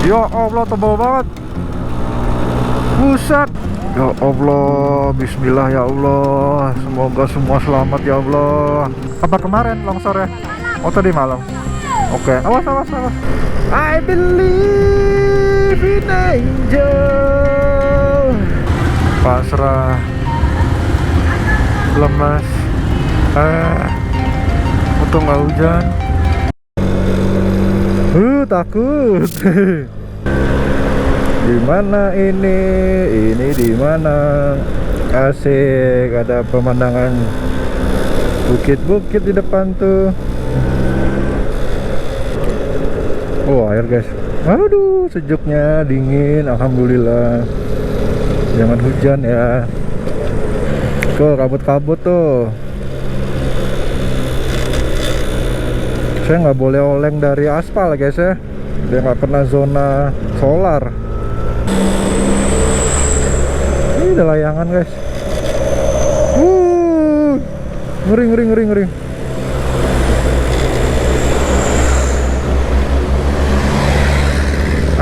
Ya Allah, tebal banget. Buset. Ya Allah, bismillah ya Allah. Semoga semua selamat ya Allah. Apa kemarin longsor ya? Oh tadi malam. Oke, awas awas awas. I believe in angel. Pasrah. Lemas. Untung nggak hujan. Takut. Di mana ini? Ini di mana? Asik, ada pemandangan bukit-bukit di depan tuh. Oh, air guys. Aduh, sejuknya, dingin, alhamdulillah. Jangan hujan ya. Tuh, kabut-kabut tuh. Saya nggak boleh oleng dari aspal guys ya. Dia nggak kena zona solar. Ini ada layangan guys. Ngeri ngeri ngeri ngeri.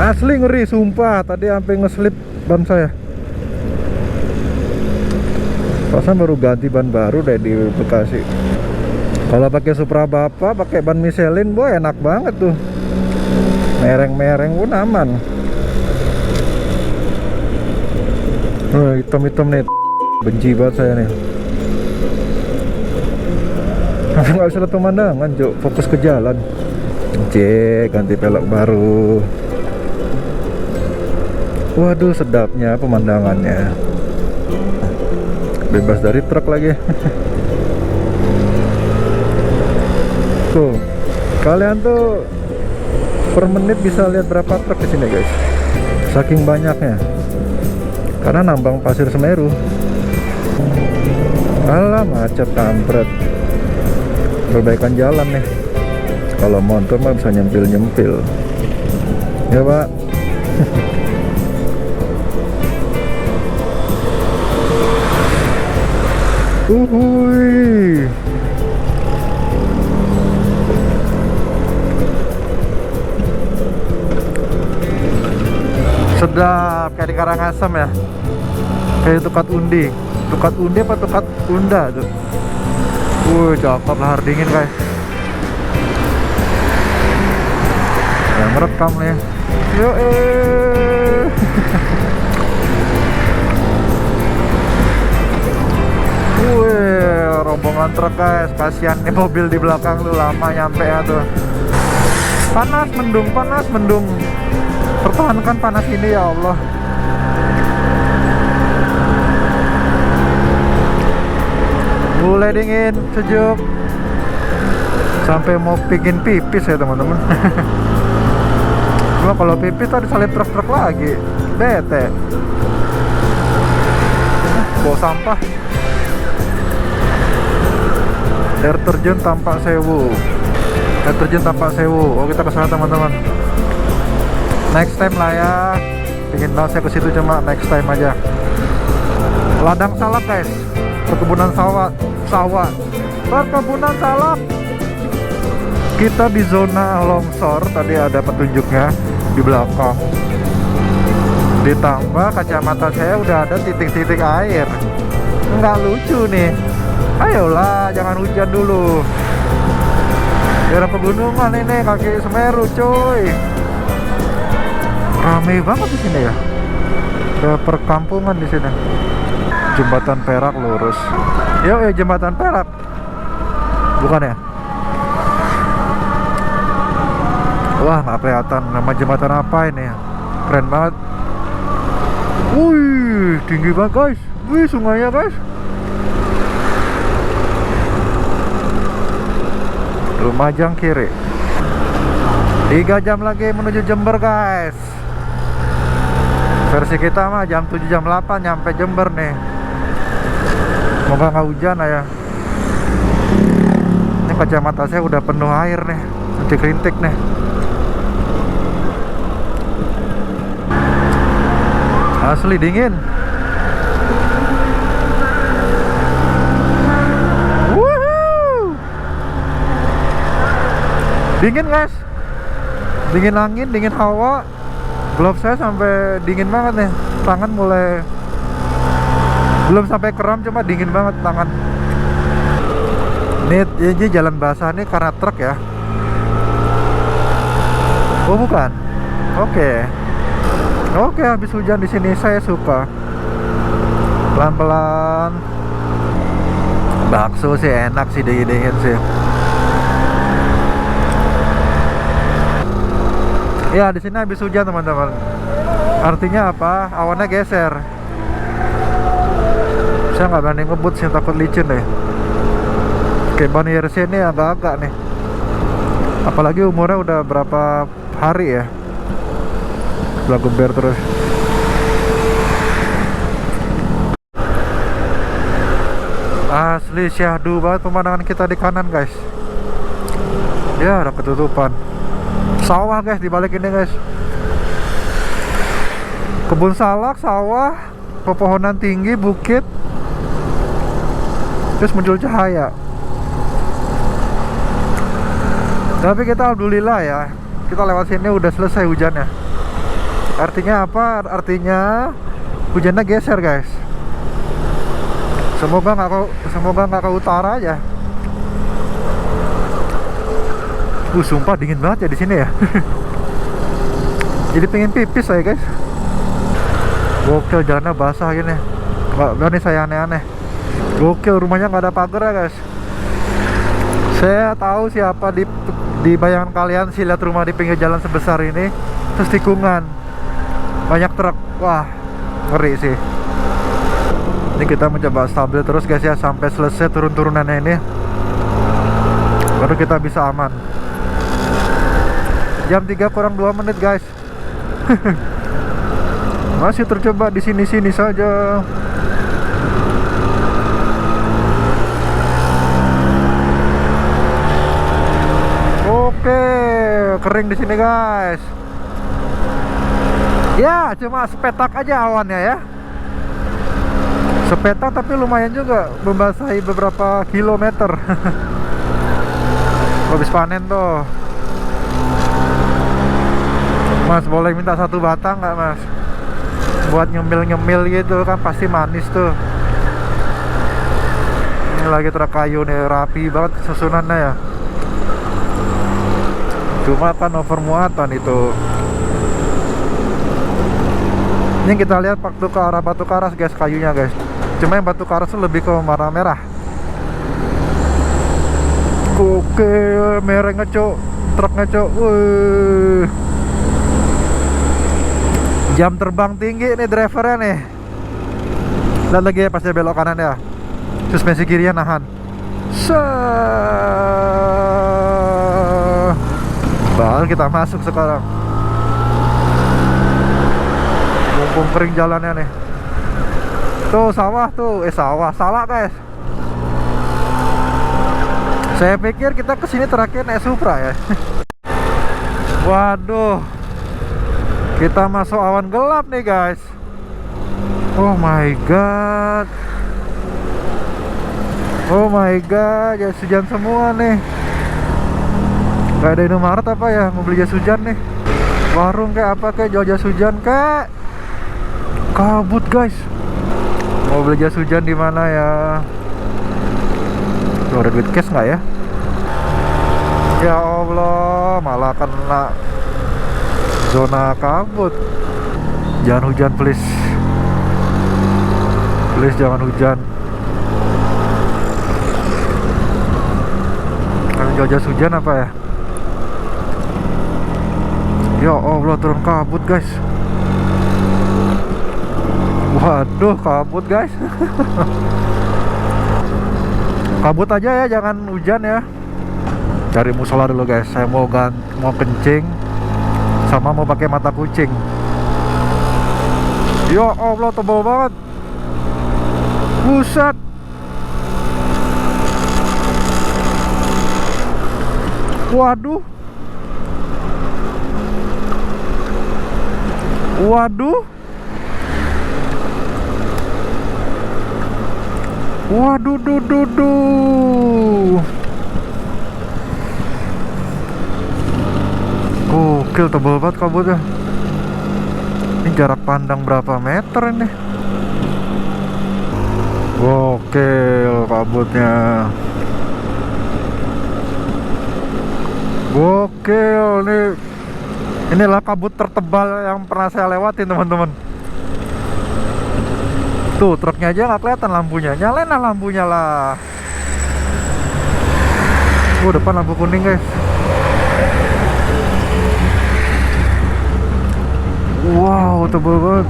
Asli ngeri sumpah. Tadi sampai ngeslip ban saya. Pasan baru ganti ban baru deh di Bekasi. Kalau pakai Supra Bapak, pakai ban Michelin, boy enak banget tuh. Mereng-mereng pun aman. Hitam-hitam nih. Benci banget saya nih. Nggak bisa lihat pemandangan, Jok. Fokus ke jalan. Cek, ganti pelek baru. Waduh, sedapnya pemandangannya. Bebas dari truk lagi. Tuh, kalian tuh per menit bisa lihat berapa truk di sini guys. Saking banyaknya. Karena nambang pasir Semeru. Alah, macet kampret. Perbaikan jalan nih. Kalau motor mah bisa nyempil-nyempil. Ya, Pak. Uhuy. Sedap, kayak di Karangasem ya. Kayak tukat undi. Tukat undi apa tukat unda tuh. Cakep, lahar dingin guys. Yang merekam nih. Yo rombongan truk guys. Kasihan nih mobil di belakang tuh, lama nyampe ya tuh. Panas mendung. Pertahankan panas ini ya Allah. Mulai dingin, sejuk. Sampai mau bikin pipis ya teman-teman. Cuma kalau pipis tadi salip truk-truk lagi. Bete. Bawa sampah. Air terjun Tampak Sewu. Air terjun Tampak Sewu. Oh, kita ke sana teman-teman. Next time lah ya. Pingin banget saya ke situ, cuma next time aja. Ladang salak guys. Perkebunan sawah. Perkebunan salak. Kita di zona longsor. Tadi ada petunjuknya di belakang. Ditambah kacamata saya udah ada titik-titik air. Nggak lucu nih. Ayolah, jangan hujan dulu. Daerah pegunungan ini, kaki Semeru coy. Ramai banget di sini ya. Ada perkampungan di sini. Jembatan Perak lurus. Yo, Jembatan Perak. Bukan ya? Wah, nggak kelihatan nama jembatan apa ini. Keren banget. Wih, tinggi banget guys. Wih, sungainya guys. Lumajang kiri. 3 jam lagi menuju Jember guys. Versi kita mah jam 7 jam 8 nyampe Jember nih. Semoga nggak hujan ya. Ini kacamata saya udah penuh air nih, rintik-rintik nih. Asli dingin. Woohoo! Dingin guys. Dingin angin, dingin hawa. Glove saya sampai dingin banget nih. Tangan mulai, belum sampai kram, cuma dingin banget tangan. Ini jalan basah nih karena truk ya. Oh bukan. Oke. Oke, habis hujan di sini saya suka. Pelan-pelan. Bakso sih enak sih, dingin-dingin sih. Ya, di sini habis hujan teman-teman. Artinya apa? Awannya geser. Saya nggak berani ngebut sih, takut licin deh. Kayak ban IRC ini agak-agak nih. Apalagi umurnya udah berapa hari ya. Udah geber terus. Asli syahdu banget pemandangan kita di kanan guys. Ya udah ketutupan. Sawah guys di balik ini guys. Kebun salak, sawah, pepohonan tinggi, bukit. Terus muncul cahaya. Tapi kita alhamdulillah ya, kita lewat sini udah selesai hujannya. Artinya apa? Artinya hujannya geser guys. Semoga nggak ke utara aja. Sumpah dingin banget ya di sini ya. Jadi pengen pipis saya guys. Gokil, jalannya basah gini. Nggak berani saya aneh-aneh. Gokil, rumahnya nggak ada pagar ya guys. Saya tahu siapa di bayangan kalian sih lihat rumah di pinggir jalan sebesar ini, terus tikungan, banyak truk. Wah, ngeri sih. Ini kita mencoba stabil terus guys ya sampai selesai turun-turunannya ini, baru kita bisa aman. Jam 3 kurang 2 menit guys. Masih terjebak di sini-sini saja. Oke, kering di sini guys. Ya, cuma sepetak aja awannya ya. Sepetak tapi lumayan juga membasahi beberapa kilometer. Habis panen tuh. Mas boleh minta satu batang nggak mas? Buat nyemil-nyemil gitu kan pasti manis tuh. Ini lagi truk kayu nih, rapi banget susunannya ya. Cuma kan over muatan itu. Ini kita lihat waktu ke arah Batu Karas guys, kayunya guys. Cuma yang Batu Karas lebih ke warna merah. Oke, merah ngecok, truk ngecok. Jam terbang tinggi nih drivernya nih. Lihat lagi ya pas dia belok kanan ya. Suspensi kirinya nahan. Baru kita masuk sekarang. Mumpung kering jalannya nih. Tuh sawah tuh, sawah, salah guys. Saya pikir kita kesini terakhir naik Supra ya. Waduh, kita masuk awan gelap nih guys. Oh my god. Oh my god, jas hujan semua nih. Gak ada Indomaret apa ya, mau beli jas hujan nih. Warung kayak apa kayak jual jas hujan kayak. Kabut guys. Mau beli jas hujan di mana ya? Tuh, ada duit cash nggak ya? Ya Allah, malah kena zona kabut. Jangan hujan please. Please jangan hujan. Kalian jual jas hujan apa ya? Ya Allah, turun kabut guys. Waduh, kabut guys. Kabut aja ya, jangan hujan ya. Cari musola dulu guys. Saya mau kencing sama mau pakai mata kucing. Ya Allah, tebal banget. Buset. Waduh. Waduh. Waduh, gokil, tebal banget kabutnya. jarak pandang berapa meter ini? Gokil kabutnya. Gokil nih. Inilah kabut tertebal yang pernah saya lewatin, teman-teman. Tuh, truknya aja nggak kelihatan lampunya. Nyalain lah lampunya lah. Depan lampu kuning, guys. Wow, tebal banget.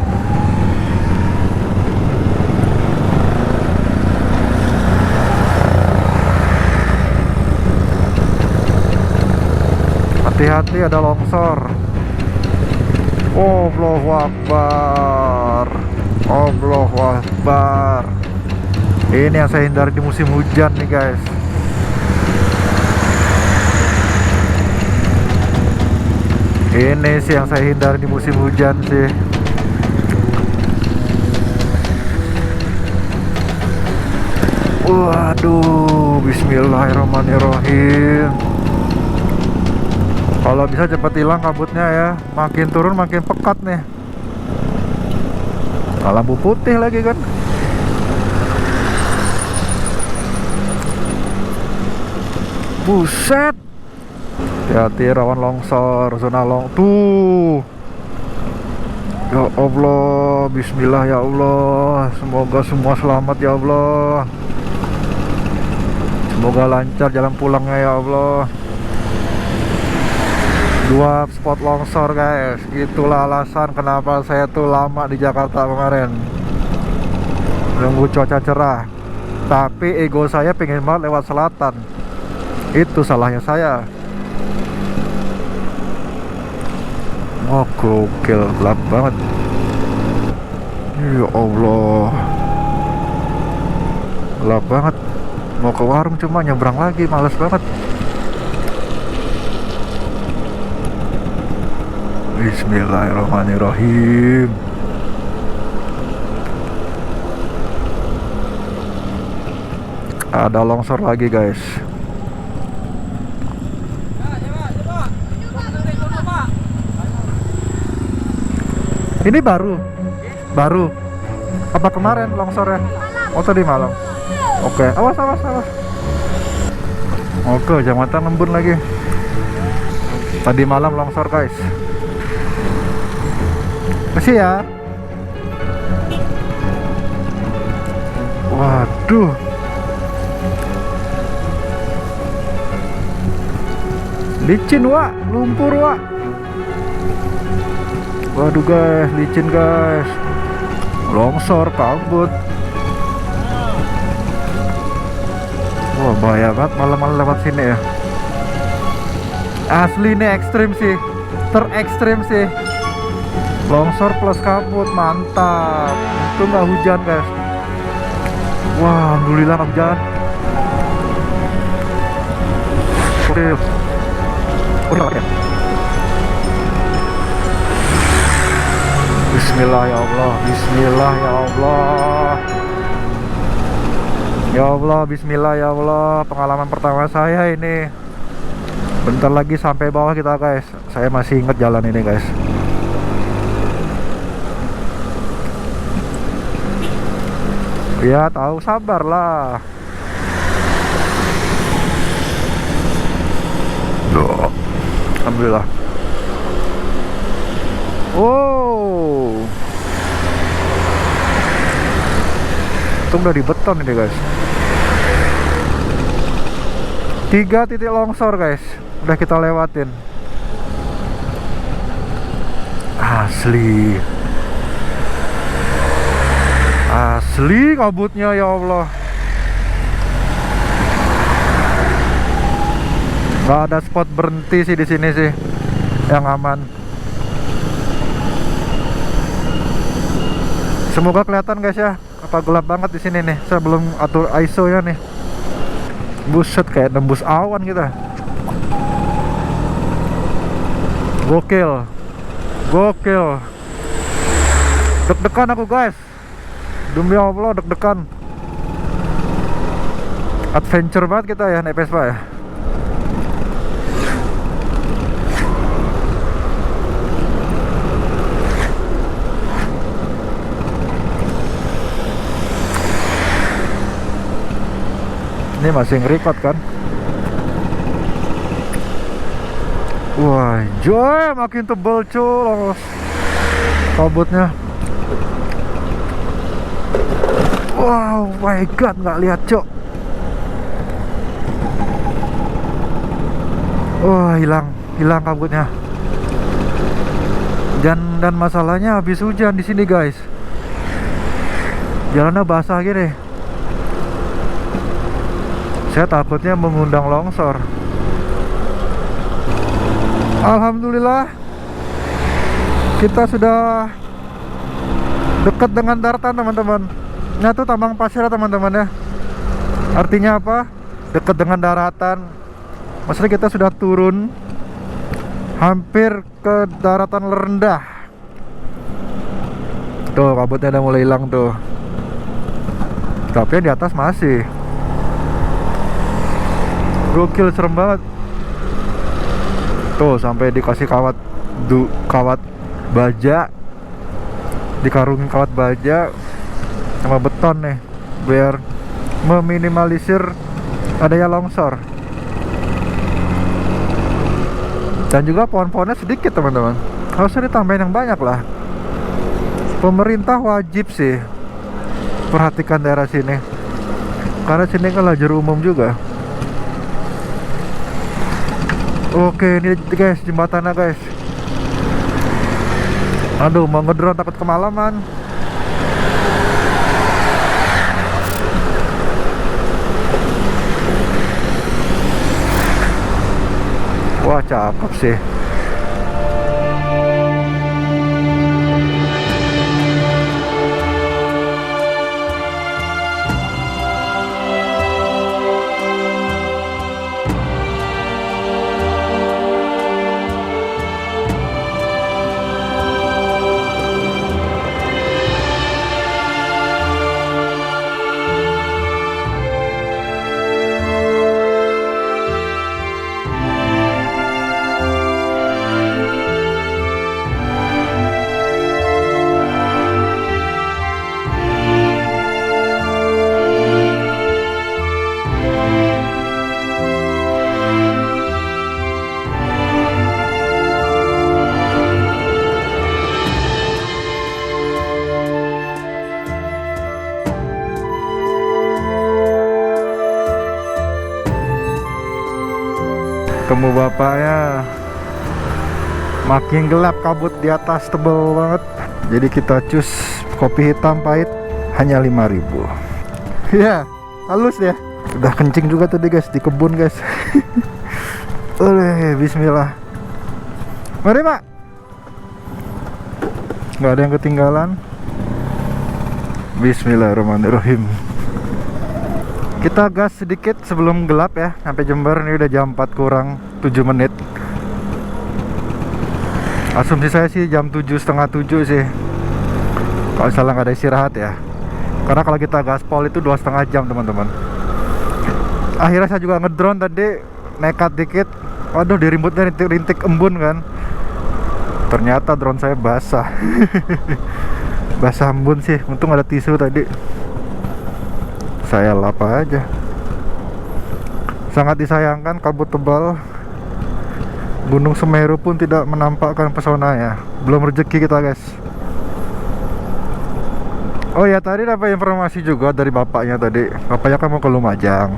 Hati-hati, ada longsor. Allahu Akbar. Allahu Akbar. Ini yang saya hindari di musim hujan nih, guys. Ini sih yang saya hindari di musim hujan sih. Waduh, bismillahirrahmanirrahim. Kalau bisa cepat hilang kabutnya ya. Makin turun makin pekat nih. Nah, lampu putih lagi kan. Buset. Hati-hati, rawan longsor, zona tuh. Ya Allah, bismillah ya Allah. Semoga semua selamat ya Allah. Semoga lancar jalan pulangnya ya Allah. 2 spot longsor, guys. Itulah alasan kenapa saya tuh lama di Jakarta kemarin, nunggu cuaca cerah. Tapi ego saya pengen banget lewat selatan. Itu salahnya saya. Oh, gokil, gelap banget. Ya Allah, gelap banget. Mau ke warung cuma nyebrang lagi, males banget. Bismillahirrahmanirrahim. Ada longsor lagi, guys. Ini baru. Apa kemarin longsornya? Oh, tadi malam. Oke, awas. Oke, jembatan lembun lagi. Tadi malam longsor, guys. Masih ya. Waduh. Licin, Wak. Lumpur, Wak. Waduh, guys, licin, guys. Longsor, kabut. Wah, bahaya banget malam-malam lewat sini ya. Asli nih ekstrim sih. Terekstrim sih. Longsor plus kabut, mantap. Itu nggak hujan, guys. Wah, alhamdulillah nggak hujan. Oke. Udah. Bismillah ya Allah, bismillah ya Allah. Ya Allah, bismillah ya Allah. Pengalaman pertama saya ini. Bentar lagi sampai bawah kita, guys. Saya masih ingat jalan ini, guys. Ya, tahu, sabarlah. Alhamdulillah. Oh, itu udah di beton ini, guys. 3 titik longsor, guys. Udah kita lewatin. Asli kabutnya ya Allah. Gak ada spot berhenti sih di sini sih yang aman. Semoga kelihatan, guys ya. Apa gelap banget di sini nih. Saya belum atur ISO ya nih. Buset, kayak nembus awan kita. Gokil. Deg-degan aku, guys. Demi Allah, deg-degan. Adventure banget kita ya naik Vespa ya. Ini masih nge-record kan. Wah, joy, makin tebel cuy kabutnya. Wow, my god, nggak lihat cok. Wah, hilang kabutnya. Dan masalahnya habis hujan di sini guys. Jalannya basah gini. Saya takutnya mengundang longsor. Alhamdulillah kita sudah dekat dengan daratan teman-teman. Ini tuh tambang pasir teman-teman ya. Artinya apa? Dekat dengan daratan. Maksudnya kita sudah turun hampir ke daratan rendah. Tuh kabutnya udah mulai hilang tuh. Tapi yang di atas masih. Gokil, serem banget. Tuh sampai dikasih kawat baja, dikarungin kawat baja sama beton nih biar meminimalisir adanya longsor. Dan juga pohon-pohonnya sedikit teman-teman, harusnya ditambahin yang banyak lah. Pemerintah wajib sih perhatikan daerah sini, karena sini kan lajur umum juga. Oke, ini guys jembatannya guys. Aduh, mau ngedrone takut kemalaman. Wah, cakep sih. Ketemu bapaknya. Makin gelap, kabut di atas tebel banget. Jadi kita cus kopi hitam pahit hanya 5.000. Ya, halus ya. Udah kencing juga tadi guys di kebun guys. Oleh, bismillah. Mari pak. Nggak ada yang ketinggalan. Bismillahirrahmanirrahim. Kita gas sedikit sebelum gelap ya. Sampai Jember ini udah jam 4 kurang 7 menit. Asumsi saya sih jam 7:30 sih, kalau misalnya nggak ada istirahat ya. Karena kalau kita gaspol itu 2,5 jam teman-teman. Akhirnya saya juga ngedrone tadi, nekat dikit. Waduh, di remote-nya rintik embun kan. Ternyata drone saya basah. Basah embun sih. Untung ada tisu tadi, saya lap aja. Sangat disayangkan kabut tebal. Gunung Semeru pun tidak menampakkan pesonanya. Belum rezeki kita guys. Oh ya, tadi dapat informasi juga dari bapaknya tadi. Bapaknya kan mau ke Lumajang.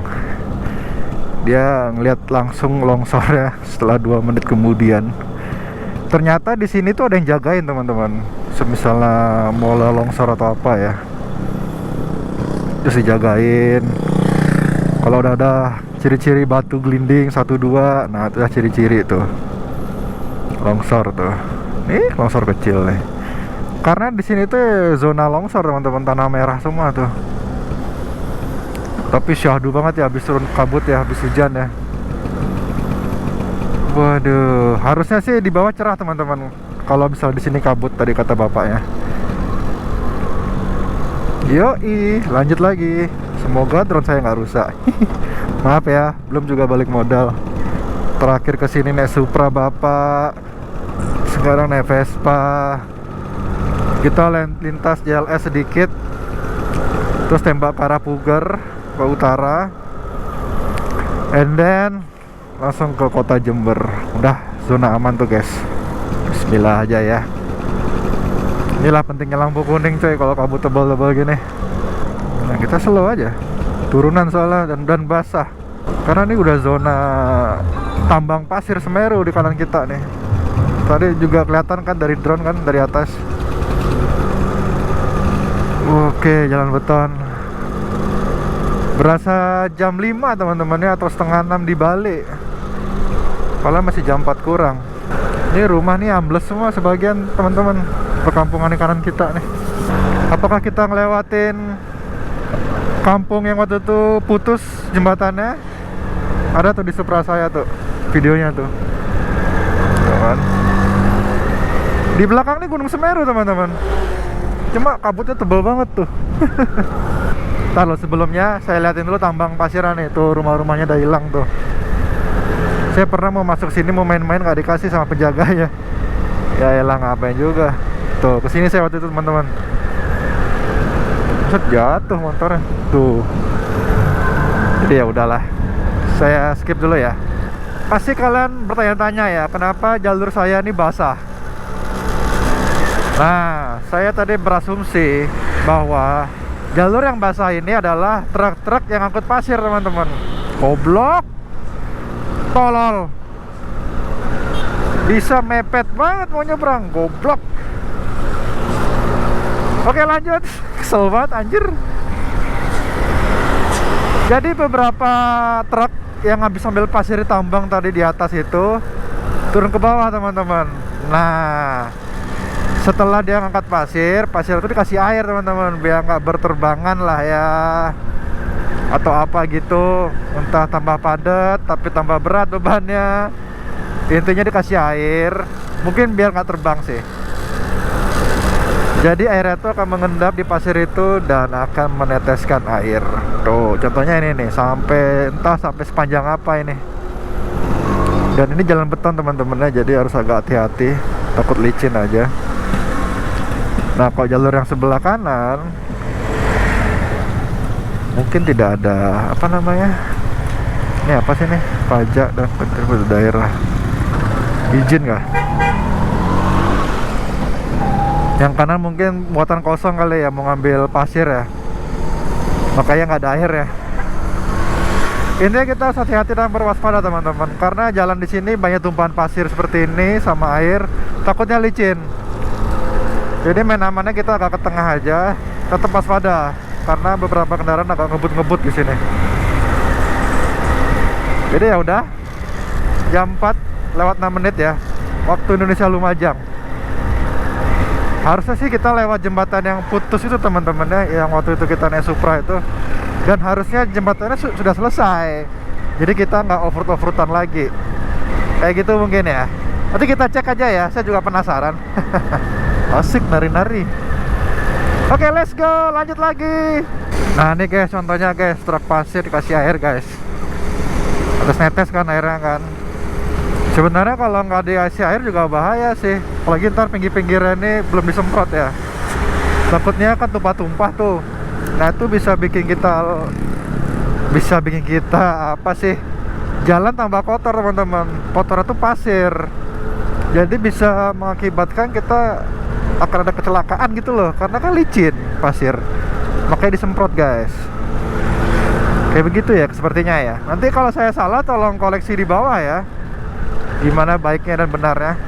Dia ngeliat langsung longsornya setelah 2 menit kemudian. Ternyata di sini tuh ada yang jagain teman-teman. Semisalnya mau longsor atau apa ya, terus dijagain. Kalau udah ada ciri-ciri batu gelinding 1-2, nah itu ciri-ciri tuh longsor tuh. Nih longsor kecil nih. Karena di sini tuh zona longsor teman-teman, tanah merah semua tuh. Tapi syahdu banget ya, habis turun kabut ya, habis hujan ya. Waduh, harusnya sih di bawah cerah teman-teman. Kalau misalnya di sini kabut tadi kata bapaknya. Yoi, lanjut lagi. Semoga drone saya nggak rusak. Maaf ya, belum juga balik modal. Terakhir kesini naik Supra bapak, sekarang naik Vespa. Kita lintas JLS sedikit, terus tembak ke arah Puger ke utara. And then langsung ke kota Jember. Udah zona aman tuh guys. Bismillah aja ya. Inilah pentingnya lampu kuning coy kalau kabut tebal-tebal gini. Nah kita slow aja. Turunan soalnya dan basah. Karena ini udah zona tambang pasir Semeru di kanan kita nih. Tadi juga kelihatan kan dari drone kan dari atas. Oke, jalan beton. Berasa jam 5 teman-teman ya, atau setengah 6 di Bali. Padahal masih jam 4 kurang. Ini rumah nih ambles semua sebagian teman-teman. Perkampungan di kanan kita nih. Apakah kita ngelewatin kampung yang waktu itu putus jembatannya? Ada tuh di sebelah saya tuh videonya tuh. Tuh kan. Di belakang nih Gunung Semeru teman-teman. Cuma kabutnya tebal banget tuh. Ntar loh, sebelumnya saya liatin dulu tambang pasiran nih. Tuh rumah-rumahnya udah hilang tuh. Saya pernah mau masuk sini mau main-main gak dikasih sama penjaganya. Ya elah ngapain juga. Tuh kesini saya waktu itu teman-teman. Set jatuh motornya. Tuh. Jadi ya udahlah. Saya skip dulu ya. Pasti kalian bertanya-tanya ya, kenapa jalur saya ini basah? Nah, saya tadi berasumsi bahwa jalur yang basah ini adalah truk-truk yang angkut pasir teman-teman. Goblok, tolol, bisa mepet banget mau nyebrang, goblok. Oke lanjut, kesel banget anjir. Jadi beberapa truk yang habis ambil pasir di tambang tadi di atas itu turun ke bawah teman-teman. Nah, setelah dia ngangkat pasir itu dikasih air teman-teman, biar nggak berterbangan lah ya, atau apa gitu, entah tambah padat tapi tambah berat bebannya. Intinya dikasih air, mungkin biar nggak terbang sih. Jadi air itu akan mengendap di pasir itu dan akan meneteskan air. Tuh contohnya ini nih, entah sampai sepanjang apa ini. Dan ini jalan beton teman-temannya, jadi harus agak hati-hati, takut licin aja. Nah kalau jalur yang sebelah kanan mungkin tidak ada apa namanya, ini apa sih nih, pajak dan kontribusi daerah, izin kah? Yang kanan mungkin muatan kosong kali ya, mau ngambil pasir ya, makanya nggak ada air ya. Intinya kita harus hati-hati dan berwaspada teman-teman, karena jalan di sini banyak tumpahan pasir seperti ini sama air, takutnya licin. Jadi main amannya kita agak ke tengah aja, tetap waspada karena beberapa kendaraan agak ngebut-ngebut di sini. Jadi ya udah, jam 4 lewat 6 menit ya, waktu Indonesia Lumajang. Harusnya sih kita lewat jembatan yang putus itu teman-temannya, yang waktu itu kita naik Supra itu. Dan harusnya jembatannya sudah selesai, jadi kita nggak off-road-off-roadan lagi. Kayak gitu mungkin ya. Nanti kita cek aja ya, saya juga penasaran. Asik nari-nari. Oke, let's go, lanjut lagi. Nah ini guys, contohnya guys, truk pasir dikasih air guys. Terus netes kan airnya kan. Sebenarnya kalau nggak dikasih air juga bahaya sih, apalagi ntar pinggir-pinggirnya ini belum disemprot ya. Takutnya kan tumpah-tumpah tuh. Nah itu bisa bikin kita apa sih, jalan tambah kotor teman-teman. Kotornya tuh pasir, jadi bisa mengakibatkan kita akan ada kecelakaan gitu loh, karena kan licin pasir, makanya disemprot guys. Kayak begitu ya sepertinya ya. Nanti kalau saya salah tolong koleksi di bawah ya, gimana baiknya dan benarnya.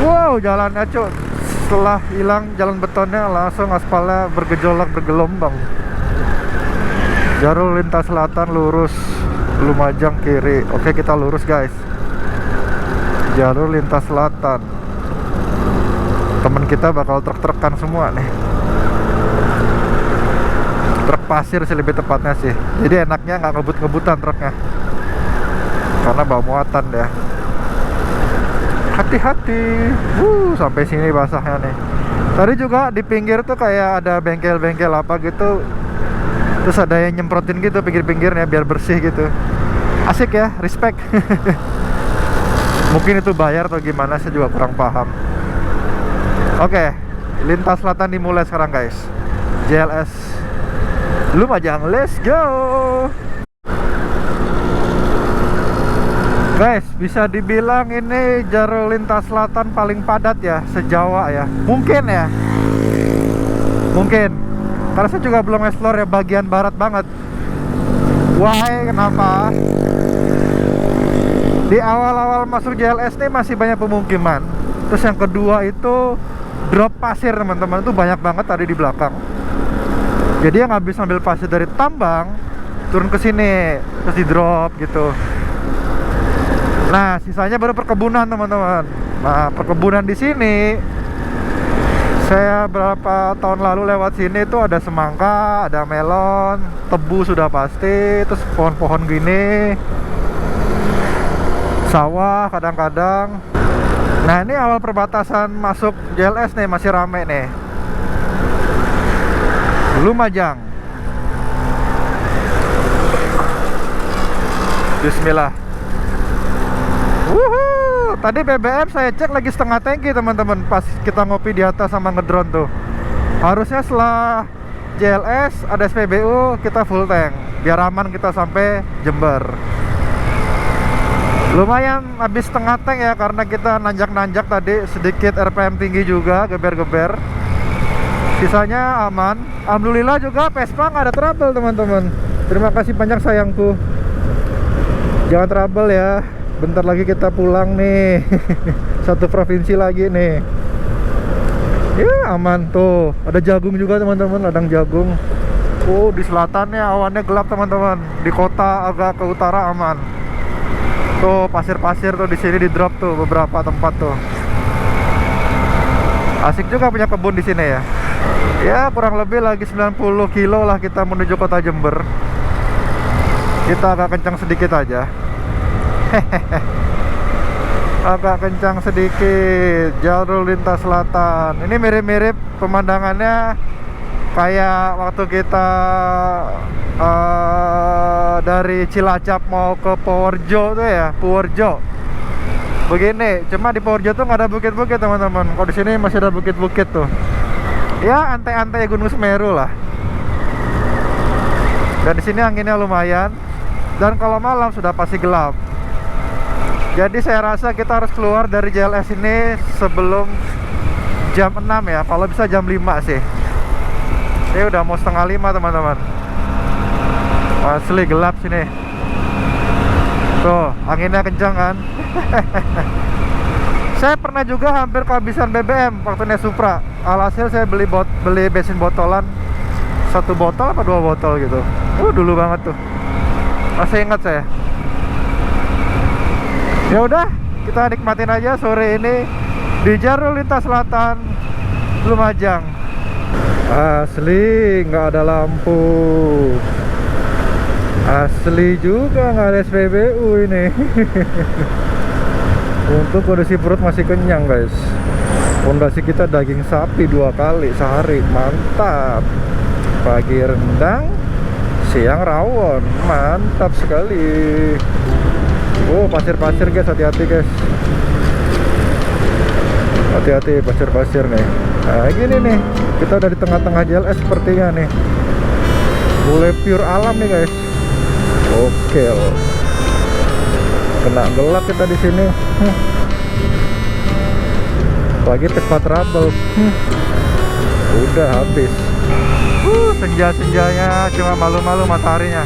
Wow, jalannya cuk, setelah hilang jalan betonnya langsung aspalnya bergejolak bergelombang. Jalur lintas selatan lurus, Lumajang kiri. Oke kita lurus guys. Jalur lintas selatan. Temen kita bakal truk-trukan semua nih. Truk pasir sih lebih tepatnya sih. Jadi enaknya nggak ngebut-ngebutan truknya, karena bawa muatan ya. Hati-hati. Sampai sini basahnya nih. Tadi juga di pinggir tuh kayak ada bengkel-bengkel apa gitu, terus ada yang nyemprotin gitu pinggir-pinggirnya biar bersih gitu. Asik ya, respect. Mungkin itu bayar atau gimana, saya juga kurang paham. Oke, lintas selatan dimulai sekarang guys. JLS Lumajang, let's go. Guys, bisa dibilang ini jalur lintas selatan paling padat ya se-Jawa ya. Mungkin ya. Mungkin. Karena saya juga belum explore ya bagian barat banget. Why? Kenapa? Di awal-awal masuk JLS nih masih banyak pemukiman. Terus yang kedua itu drop pasir teman-teman, itu banyak banget tadi di belakang. Jadi yang habis ambil pasir dari tambang turun ke sini terus di drop gitu. Nah, sisanya baru perkebunan teman-teman. Nah, perkebunan di sini saya berapa tahun lalu lewat sini itu ada semangka, ada melon, tebu sudah pasti, terus pohon-pohon gini, sawah kadang-kadang. Nah, ini awal perbatasan masuk JLS nih, masih rame nih. Lumajang. Bismillah. Wuhu, tadi BBM saya cek lagi setengah tangki teman-teman pas kita ngopi di atas sama ngedrone tuh. Harusnya setelah JLS ada SPBU kita full tank biar aman kita sampai Jember. Lumayan habis setengah tank ya karena kita nanjak-nanjak tadi, sedikit RPM tinggi juga, geber-geber. Sisanya aman. Alhamdulillah juga Vespa nggak ada trouble teman-teman. Terima kasih banyak sayangku. Jangan trouble ya. Bentar lagi kita pulang nih. Satu provinsi lagi nih. Ya aman tuh. Ada jagung juga teman-teman, ladang jagung. Oh, di selatannya awannya gelap teman-teman. Di kota agak ke utara aman. Tuh pasir-pasir tuh di sini di drop tuh beberapa tempat tuh. Asik juga punya kebun di sini ya. Ya kurang lebih lagi 90 kilo lah kita menuju kota Jember. Kita agak kencang sedikit aja. Agak kencang sedikit. Jalur lintas selatan. Ini mirip-mirip pemandangannya kayak waktu kita dari Cilacap mau ke Purworejo tuh ya, Purworejo. Begini, cuma di Purworejo tuh nggak ada bukit-bukit teman-teman. Kalau di sini masih ada bukit-bukit tuh. Ya antai-antai Gunung Semeru lah. Dan di sini anginnya lumayan. Dan kalau malam sudah pasti gelap. Jadi saya rasa kita harus keluar dari JLS ini sebelum jam 6 ya. Kalau bisa jam 5 sih. Ini udah mau setengah 5 teman-teman. Asli gelap sini. Tuh, anginnya kencang kan. Saya pernah juga hampir kehabisan BBM waktu naik Supra. Alhasil saya beli bensin botolan. 1 botol apa 2 botol gitu. Dulu banget tuh. Masih ingat saya. Ya udah, kita nikmatin aja sore ini di jalur lintas selatan Lumajang. Asli nggak ada lampu. Asli juga nggak ada SPBU ini. Untuk kondisi perut masih kenyang guys. Fondasi kita daging sapi 2 kali sehari, mantap. Pagi rendang, siang rawon, mantap sekali. Oh, pasir-pasir guys, hati-hati guys. Hati-hati pasir-pasir nih. Nah gini nih, kita udah di tengah-tengah JLS sepertinya nih. Mulai pure alam nih guys. Oke loh. Kena gelap kita di sini. Lagi Vespa trouble. Udah habis. Senja-senjanya cuma malu-malu mataharinya.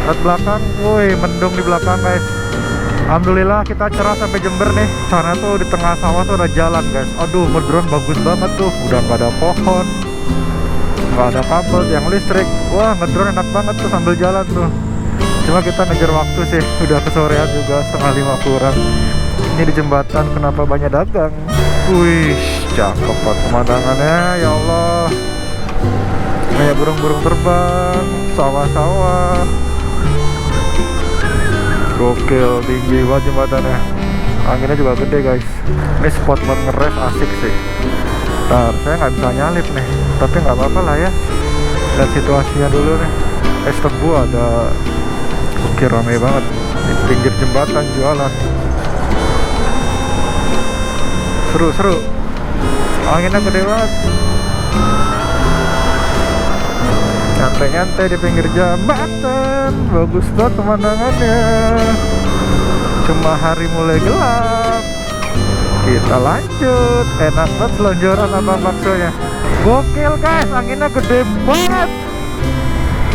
Lihat belakang, woi mendung di belakang guys. Alhamdulillah kita cerah sampai Jember nih. Sana tuh di tengah sawah tuh ada jalan guys. Aduh, ngedrone bagus banget tuh. Udah nggak ada pohon, nggak ada kabel, yang listrik. Wah, ngedrone enak banget tuh sambil jalan tuh. Cuma kita ngejar waktu sih. Udah kesorean juga, setengah 5 kurang. Ini di jembatan, kenapa banyak dagang. Wih, cakep banget pemandangannya. Ya Allah, kayak burung-burung terbang, sawah-sawah. Gokil, tinggi banget jembatannya. Anginnya juga gede guys. Ini spot buat nge-ref asik sih. Ntar, saya nggak bisa nyalip nih. Tapi nggak apa-apa lah ya. Lihat situasinya dulu nih. Es tebu ada. Oke, rame banget. Di pinggir jembatan jualan. Seru-seru. Anginnya gede banget. Nyantai-nyantai di pinggir jembatan, bagus banget pemandangannya. Cuma hari mulai gelap. Kita lanjut. Enak banget selonjoran apa maksudnya. Gokil guys, anginnya gede banget.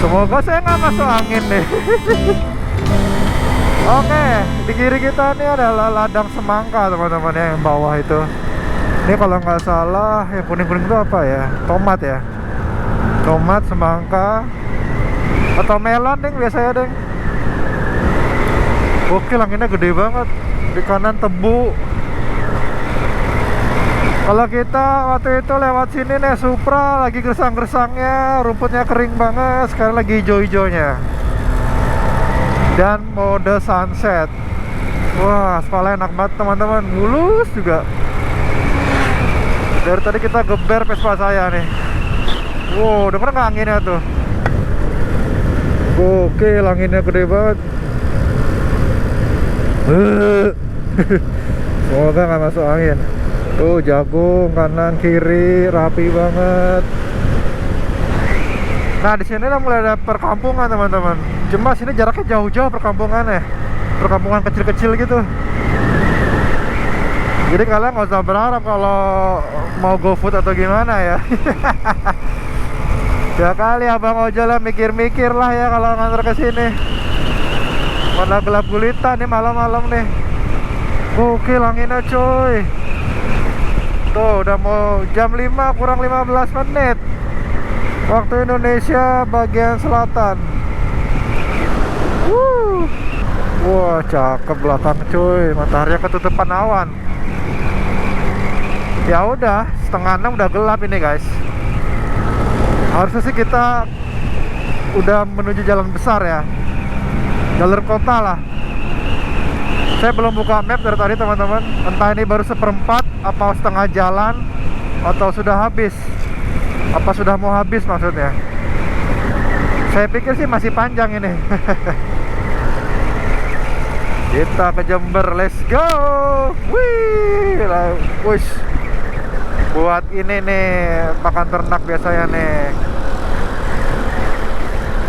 Semoga saya nggak masuk angin nih. Oke, di kiri kita ini adalah ladang semangka teman-teman ya, yang bawah itu. Ini kalau nggak salah yang kuning-kuning itu apa ya? Tomat ya. Tomat, semangka, atau melon deng biasanya deng. Gokil, anginnya gede banget. Di kanan tebu. Kalau kita waktu itu lewat sini nih Supra lagi gersang-gersangnya, rumputnya kering banget. Sekarang lagi hijau-hijaunya. Dan mode sunset. Wah, aspalnya enak banget teman-teman, mulus juga. Dari tadi kita geber Vespa saya nih. Wow, denger nggak anginnya tuh? Oke, anginnya gede banget. Semoga nggak masuk angin. Tuh jagung kanan kiri rapi banget. Nah di sini udah mulai ada perkampungan teman-teman. Cuma sini jaraknya jauh-jauh perkampungannya, perkampungan kecil-kecil gitu. Jadi kalian nggak usah berharap kalau mau GoFood atau gimana ya. Ya kali abang ojol lah mikir-mikir lah ya kalau nganter ke sini. Mana gelap gulita nih malam-malam nih. Oke, anginnya coy. Tuh udah mau jam 5 kurang 15 menit waktu Indonesia bagian selatan. Wah cakep belakang cuy, matahari ketutupan awan. Ya udah setengah 6 udah gelap ini guys. Harusnya sih kita udah menuju jalan besar ya, jalur kota lah. Saya belum buka map dari tadi teman-teman. Entah ini baru seperempat, apa setengah jalan, atau sudah habis. Apa sudah mau habis maksudnya. Saya pikir sih masih panjang ini. Kita ke Jember, let's go. Wih, wush. Buat ini nih, makan ternak biasanya nih.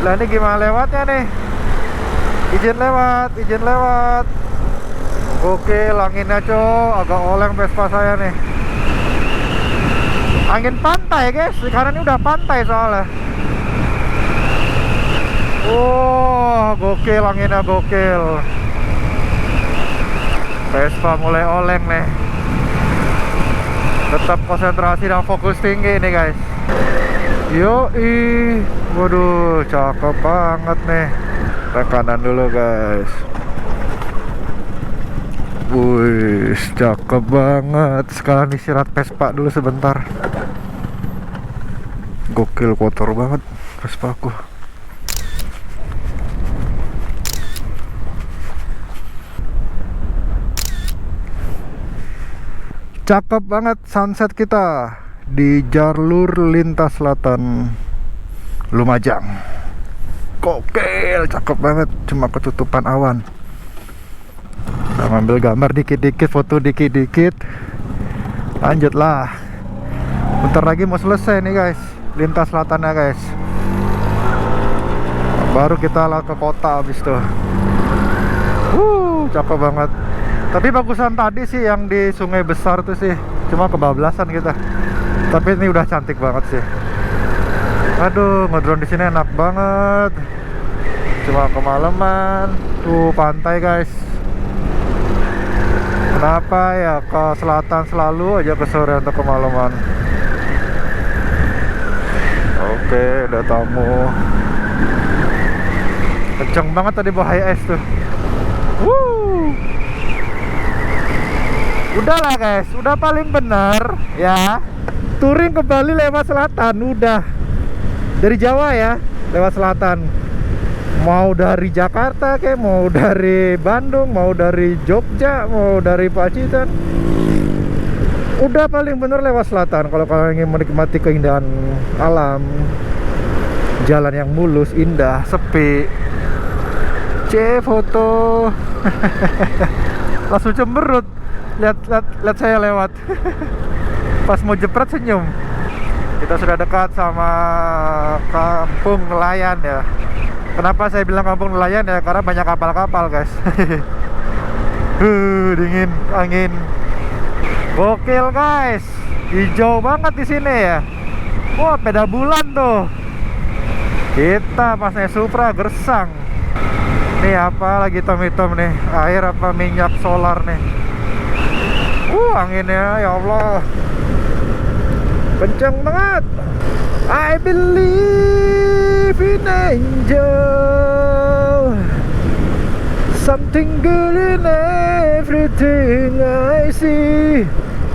Lah ini gimana lewatnya nih? Izin lewat, izin lewat. Oke, anginnya cow, agak oleng Vespa saya nih. Angin pantai guys, sekarang ini udah pantai soalnya. Oh, gokil, anginnya gokil. Vespa mulai oleng nih. Tetap konsentrasi dan fokus tinggi nih guys. Yoi, waduh, cakep banget nih. Ke kanan dulu guys. Wih, cakep banget. Sekarang istirahat Vespa dulu sebentar. Gokil, kotor banget Vespa aku. Cakep banget sunset kita di jalur lintas selatan Lumajang. Gokil, cakep banget. Cuma ketutupan awan. Kita ngambil gambar dikit-dikit, foto dikit-dikit. Lanjutlah. Bentar lagi mau selesai nih guys, lintas selatannya guys. Baru kita lah ke kota abis tuh. Cakep banget. Tapi bagusan tadi sih yang di Sungai Besar tuh sih. Cuma kebablasan kita. Tapi ini udah cantik banget sih. Aduh, ngedrone di sini enak banget. Cuma kemalaman. Tuh pantai guys. Kenapa ya ke selatan selalu aja ke sore atau kemalaman? Oke, ada tamu. Kenceng banget tadi bawa high es tuh. Udahlah guys, udah paling benar ya. Touring ke Bali lewat selatan, udah. Dari Jawa ya, lewat selatan. Mau dari Jakarta kayak, mau dari Bandung, mau dari Jogja, mau dari Pacitan. Udah paling bener lewat selatan kalau kalian ingin menikmati keindahan alam. Jalan yang mulus, indah, sepi. Foto. Langsung cemberut. Lihat saya lewat. Pas mau jepret senyum. Kita sudah dekat sama kampung nelayan ya. Kenapa saya bilang kampung nelayan ya? Karena banyak kapal-kapal guys. Dingin angin. Gokil guys, hijau banget di sini ya. Wah, peda bulan tuh. Kita pas naik Supra gersang. Nih apa lagi hitam-hitam nih? Air apa minyak solar nih? Anginnya ya Allah, kenceng banget. I believe in angel, something good in everything I see.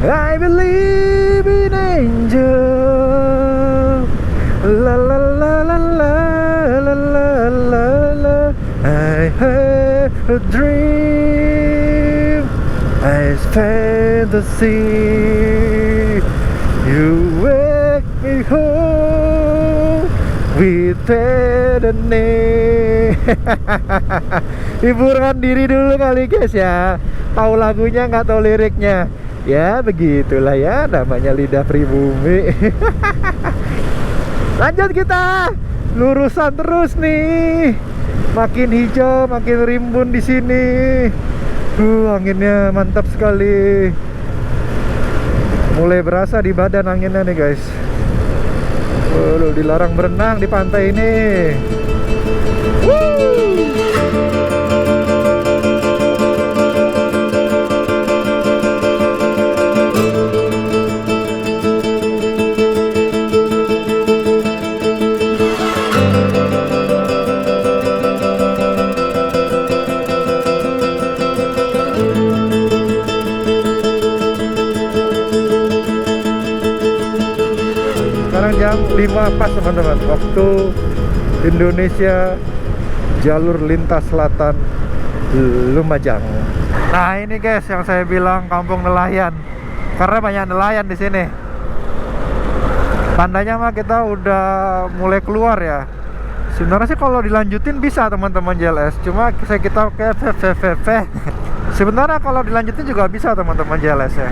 I believe in angel. La la la la la la la la la. I have a dream, I's fantasy. You wake me home with name. Hiburkan diri dulu kali guys ya. Tahu lagunya nggak tahu liriknya. Ya begitulah ya, namanya lidah pribumi. Lanjut kita, lurusan terus nih. Makin hijau, makin rimbun di sini. Anginnya mantap sekali. Mulai berasa di badan anginnya nih guys. Dilarang berenang di pantai ini. Sekarang jam 5 pas teman-teman, waktu Indonesia, jalur lintas selatan Lumajang. Nah ini guys yang saya bilang kampung nelayan, karena banyak nelayan di sini. Tandanya mah kita udah mulai keluar ya. Sebenarnya sih kalau dilanjutin bisa teman-teman JLS, cuma kita kayak sebenarnya kalau dilanjutin juga bisa teman-teman JLS ya.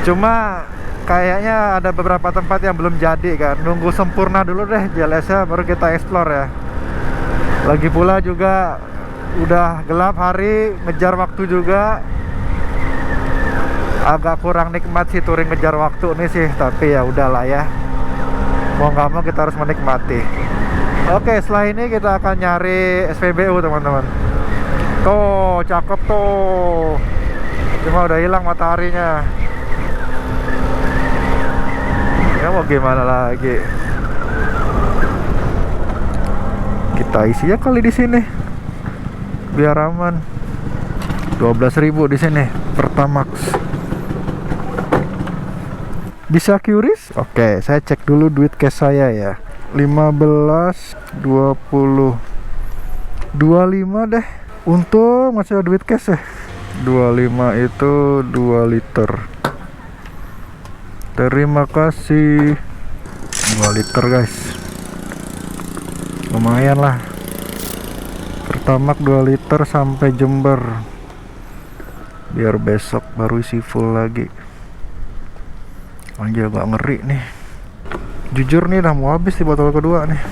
Cuma kayaknya ada beberapa tempat yang belum jadi kan. Nunggu sempurna dulu deh JLS nya, baru kita explore ya. Lagi pula juga udah gelap hari, ngejar waktu juga. Agak kurang nikmat sih touring ngejar waktu nih sih, tapi ya udahlah ya. Mau nggak mau kita harus menikmati. Oke, setelah ini kita akan nyari SPBU teman-teman. Tuh, cakep tuh. Cuma udah hilang mataharinya. Ya mau gimana lagi? Kita isi ya kali di sini, biar aman. 12.000 di sini Pertamax. Bisa QRIS? Oke, saya cek dulu duit cash saya ya. 15, 20, 25 deh. Untung masih ada duit cash ya. 25 itu 2 liter. Terima kasih. 2 liter guys, lumayan lah. Pertamax 2 liter sampai Jember, biar besok baru isi full lagi. Anjir agak ngeri nih. Jujur nih udah mau habis di botol kedua nih.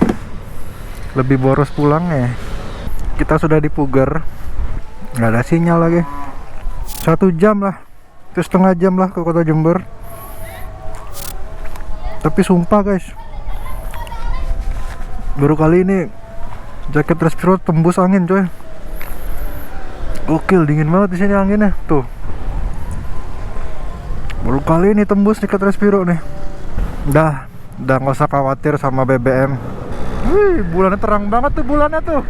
Lebih boros pulangnya. Kita sudah di Puger, nggak ada sinyal lagi. 1 jam lah, itu setengah jam lah ke kota Jember. Tapi sumpah guys, baru kali ini jaket Respiro tembus angin coy. Gokil, dingin banget di sini anginnya tuh. Baru kali ini tembus jaket Respiro nih. Udah nggak usah khawatir sama BBM. Wih, bulannya terang banget tuh, bulannya tuh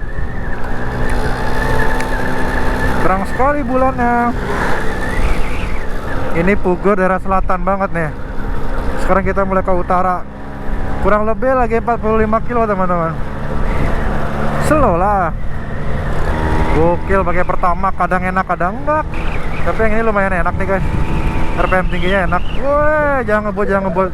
terang sekali bulannya. Ini Puger daerah selatan banget nih. Sekarang kita mulai ke utara. Kurang lebih lagi 45 kilo teman-teman. Slow lah. Gokil, pakai Pertamax kadang enak kadang enggak. Tapi yang ini lumayan enak nih guys. RPM tingginya enak. Woi, jangan ngebut.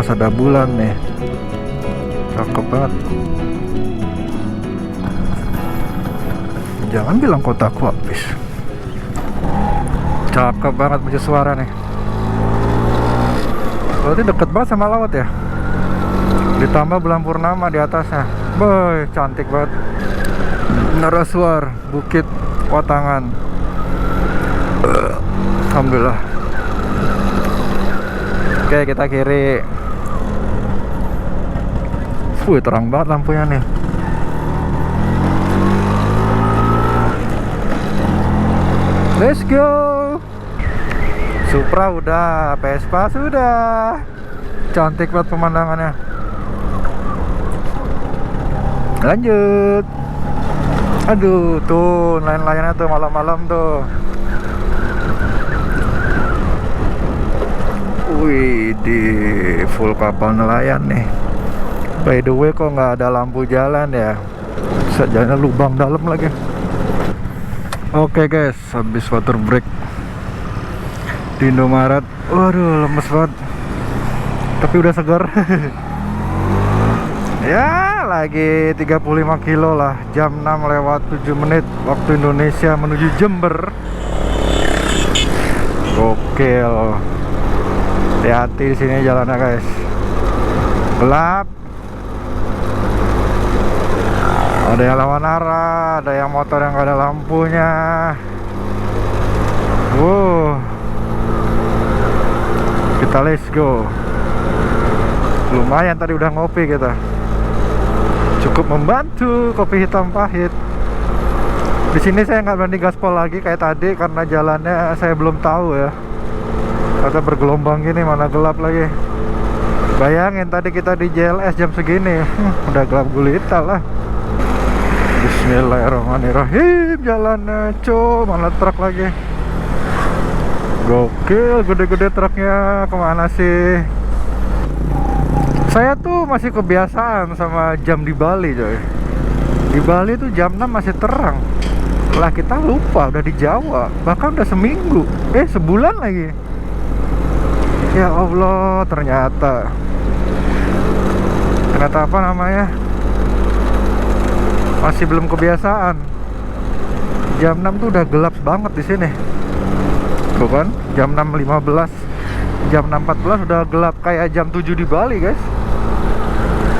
pas ada bulan nih. Cakep banget. Jangan bilang kotaku habis. Cakep banget mercusuar nih. Berarti deket banget sama laut ya. Ditambah bulan purnama di atasnya. Boy, cantik banget. Mercusuar, Bukit Watangan. Alhamdulillah. Oke, kita kiri. Terang banget lampunya nih. Let's go. Supra udah, Vespa sudah. Cantik banget pemandangannya. Lanjut. Aduh, tuh nelayan-nelayannya tuh malam-malam tuh. Wih, di full kapal nelayan nih. By the way, kok nggak ada lampu jalan ya? Jalannya lubang dalam lagi. Oke guys, habis water break di Indomaret. Waduh, lemes banget. Tapi udah segar. Ya, lagi 35 kilo lah. Jam 6 lewat 7 menit waktu Indonesia menuju Jember. Gokil. Hati-hati di sini jalannya guys. Gelap. Ada yang lawan arah, ada yang motor yang gak ada lampunya. Kita let's go. Lumayan tadi udah ngopi kita. Cukup membantu, kopi hitam pahit. Di sini saya nggak berani gaspol lagi kayak tadi karena jalannya saya belum tahu ya. Kata bergelombang gini, mana gelap lagi. Bayangin tadi kita di JLS jam segini, udah gelap gulita lah. Bismillahirrahmanirrahim. Jalannya mana truk lagi. Gokil, gede-gede truknya. Kemana sih? Saya tuh masih kebiasaan sama jam di Bali coy. Di Bali tuh jam 6 masih terang. Lah kita lupa udah di Jawa. Bahkan udah seminggu, sebulan lagi. Ya Allah, ternyata apa namanya, masih belum kebiasaan. Jam 6 tuh udah gelap banget di sini. Tuh kan, jam 6.15, jam 6.14 udah gelap kayak jam 7 di Bali guys.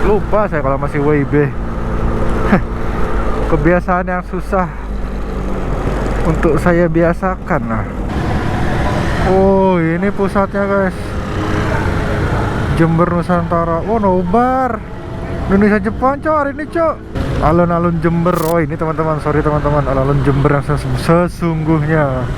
Lupa saya kalau masih WIB. Kebiasaan yang susah untuk saya biasakan. Nah, oh ini pusatnya guys, Jember Nusantara. Oh nobar Indonesia Jepang cok hari ini cok. Alun-alun Jember. Oh ini teman-teman, sorry teman-teman, alun-alun Jember yang sesungguhnya.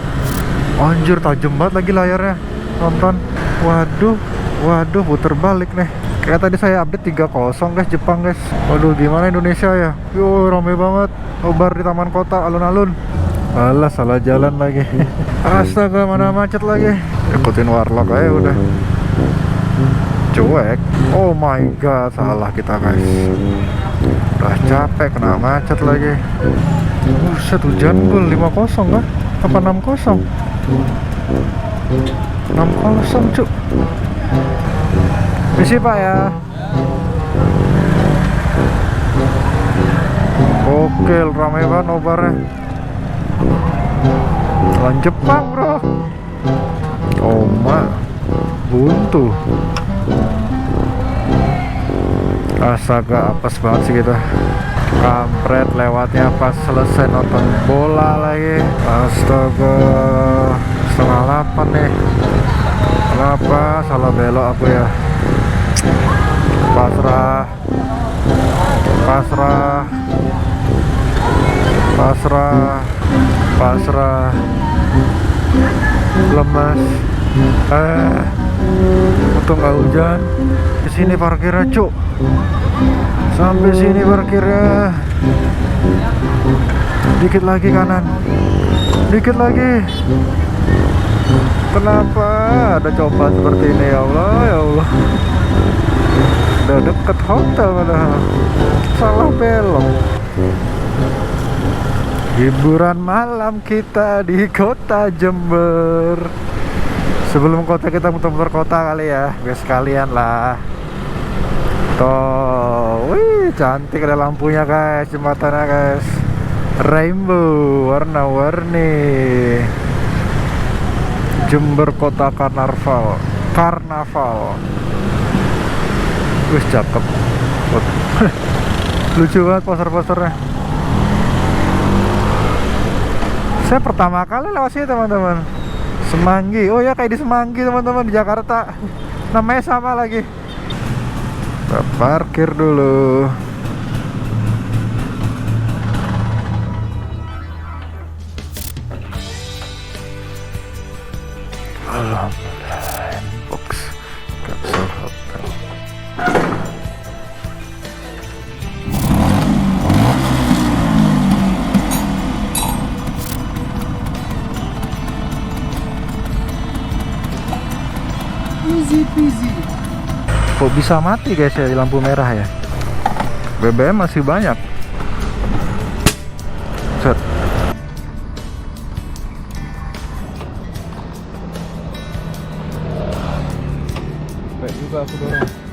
Anjir, tajam banget lagi layarnya. Nonton. Waduh, puter balik nih. Kayak tadi saya update 3-0 guys Jepang guys. Waduh, gimana Indonesia ya? Yo, rame banget. Nobar di taman kota, alun-alun. Alah, salah jalan lagi. Astaga, mana macet lagi. Ikutin warlock aja udah. Cuek. Oh my god, salah kita guys. Udah capek, kena macet lagi. Buset, hujan gol 5-0 kah? Apa 6-0? 6-0 cuk. Misi pak ya. Gokil, ramai banget nobarnya. Lawan Jepang bro. Oma buntu. Astaga, apes banget sih kita. Kampret, lewatnya pas selesai nonton bola lagi. Astaga, 7:30 nih. Kenapa salah belok aku ya? Pasrah, lemas. Untung nggak hujan. Di sini parkirnya cuk. Sampai sini parkirnya. Dikit lagi kanan. Dikit lagi. Kenapa ada cobaan seperti ini ya Allah, ya Allah. Udah deket hotel padahal. Salah belok. Hiburan malam kita di kota Jember. Sebelum kota kita muter-muter kota kali ya, biar sekalian lah. Tuh, wih cantik ada lampunya guys, jembatannya guys. Rainbow, warna-warni. Jember Kota Karnaval. Wih cakep. Lucu banget poster-posternya. Saya pertama kali lewat sini teman-teman. Semanggi, oh ya kayak di Semanggi teman-teman, di Jakarta. Namanya sama lagi. Kita parkir dulu. Alhamdulillah, box Capsule Hotel. Easy peasy. Kok bisa mati guys ya di lampu merah ya? BBM masih banyak. Set. Baik juga aku dorong.